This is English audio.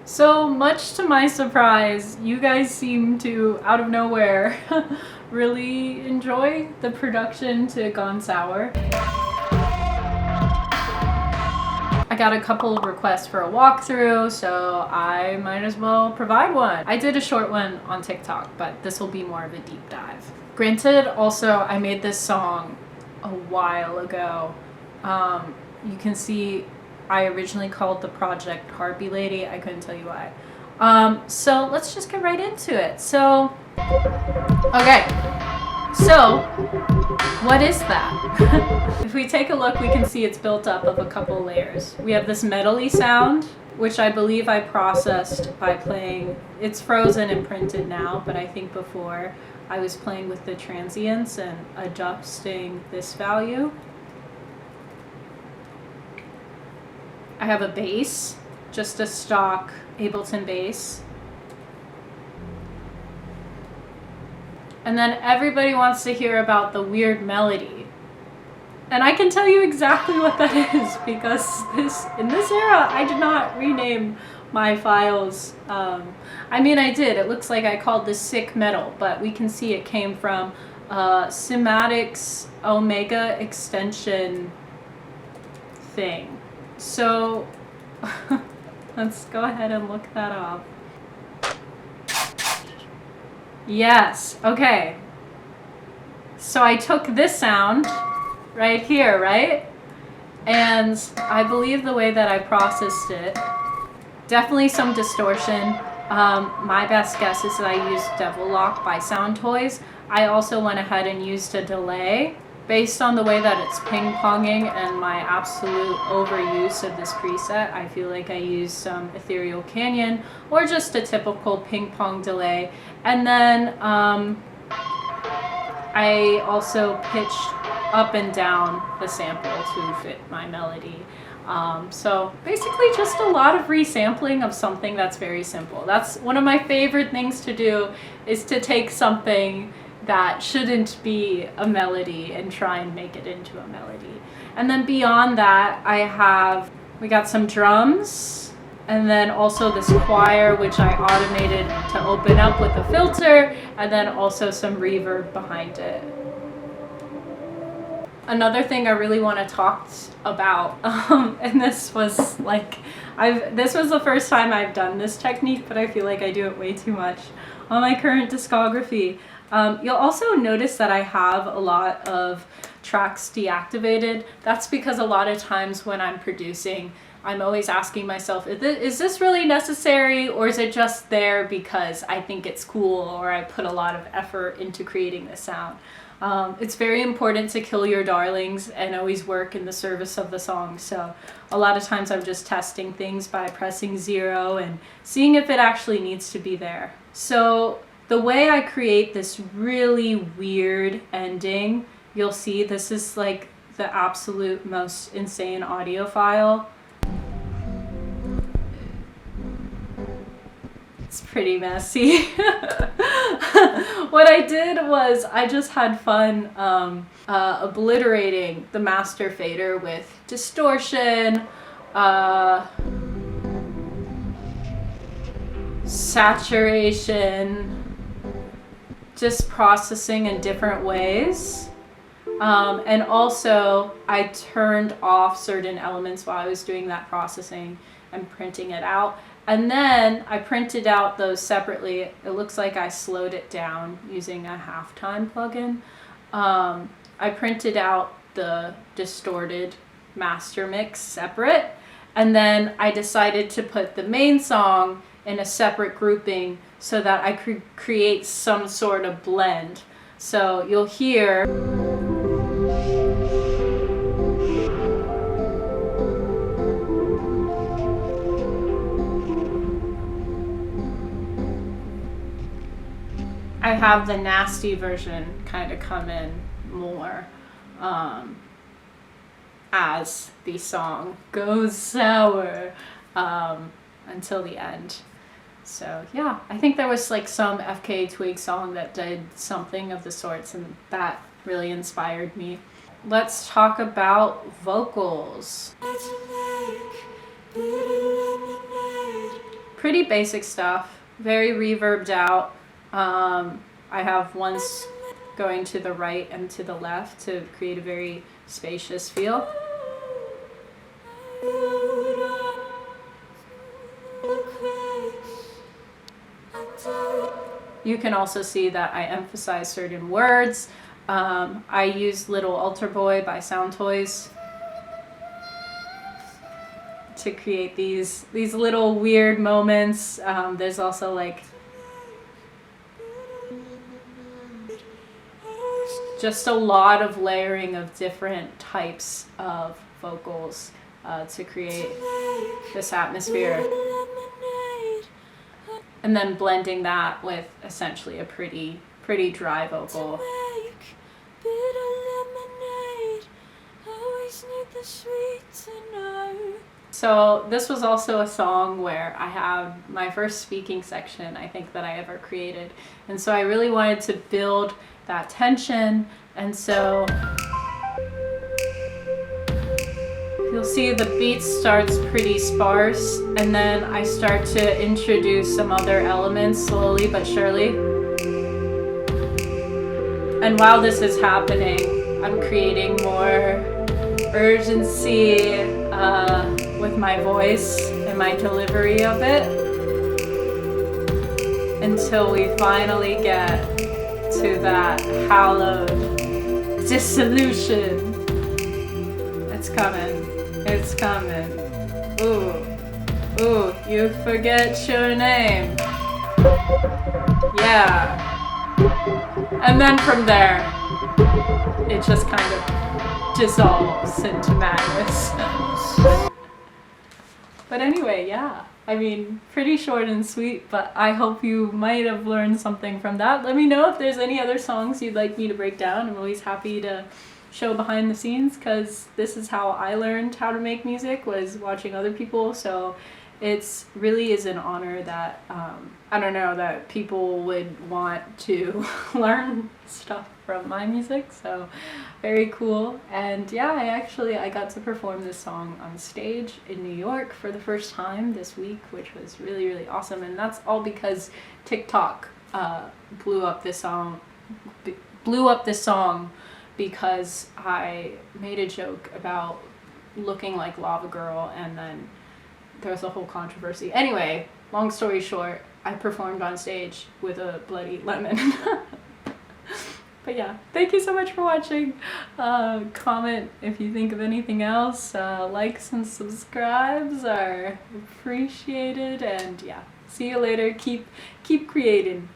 So much to my surprise, you guys seem to, out of nowhere, really enjoy the production to Gone Sour. I got a couple of requests for a walkthrough, so I might as well provide one. I did a short one on TikTok, but this will be more of a deep dive. Granted, also, I made this song a while ago. You can see I originally called the project Harpy Lady. I couldn't tell you why. So let's just get right into it. So, okay. So, what is that? If we take a look, we can see it's built up of a couple layers. We have this metally sound, which I believe I processed by playing. It's frozen and printed now, but I think before I was playing with the transients and adjusting this value. I have a bass, just a stock Ableton bass. And then everybody wants to hear about the weird melody. And I can tell you exactly what that is, because in this era, I did not rename my files. I mean, I did. It looks like I called this Sick Metal, but we can see it came from Cymatics Omega extension thing. So let's go ahead and look that up. Yes, okay. So I took this sound right here, right? And I believe the way that I processed it, definitely some distortion. My best guess is that I used Devil Lock by Sound Toys. I also went ahead and used a delay. Based on the way that it's ping-ponging and my absolute overuse of this preset, I feel like I used some Ethereal Canyon or just a typical ping-pong delay. And then I also pitched up and down the sample to fit my melody. So basically just a lot of resampling of something that's very simple. That's one of my favorite things to do, is to take something that shouldn't be a melody and try and make it into a melody. And then beyond that, we got some drums, and then also this choir, which I automated to open up with a filter, and then also some reverb behind it. Another thing I really want to talk about, and this was like, this was the first time I've done this technique, but I feel like I do it way too much on my current discography. You'll also notice that I have a lot of tracks deactivated. That's because a lot of times when I'm producing, I'm always asking myself, is this really necessary, or is it just there because I think it's cool or I put a lot of effort into creating this sound? It's very important to kill your darlings and always work in the service of the song. So a lot of times I'm just testing things by pressing 0 and seeing if it actually needs to be there. So the way I create this really weird ending, you'll see this is like the absolute most insane audio file. It's pretty messy. What I did was I just had fun obliterating the master fader with distortion, saturation, just processing in different ways. And also I turned off certain elements while I was doing that processing and printing it out. And then I printed out those separately. It looks like I slowed it down using a halftime plugin. I printed out the distorted master mix separate. And then I decided to put the main song in a separate grouping so that I could create some sort of blend. So you'll hear I have the nasty version kind of come in more as the song goes sour until the end. So yeah, I think there was like some FKA Twigs song that did something of the sorts, and that really inspired me. Let's talk about vocals. pretty basic stuff, very reverbed out. I have ones going to the right and to the left to create a very spacious feel. You can also see that I emphasize certain words. I use Little Altar Boy by Sound Toys to create these little weird moments. There's also like just a lot of layering of different types of vocals to create this atmosphere. And then blending that with essentially a pretty dry vocal. So this was also a song where I had my first speaking section, I think, that I ever created. And so I really wanted to build that tension. And so you'll see the beat starts pretty sparse, and then I start to introduce some other elements slowly but surely. And while this is happening, I'm creating more urgency with my voice and my delivery of it, until we finally get to that hallowed dissolution. It's coming. It's coming. Ooh, you forget your name. Yeah. And then from there, it just kind of dissolves into madness. But anyway, yeah. I mean, pretty short and sweet, but I hope you might have learned something from that. Let me know if there's any other songs you'd like me to break down. I'm always happy to show behind the scenes, because this is how I learned how to make music, was watching other people. So it's really is an honor that I don't know, that people would want to learn stuff from my music. So very cool. And yeah, I got to perform this song on stage in New York for the first time this week, which was really awesome. And that's all because TikTok blew up this song because I made a joke about looking like Lava Girl, and then there was a whole controversy. Anyway, long story short, I performed on stage with a bloody lemon. But yeah, thank you so much for watching. Comment if you think of anything else. Likes and subscribes are appreciated, and yeah, see you later. Keep creating.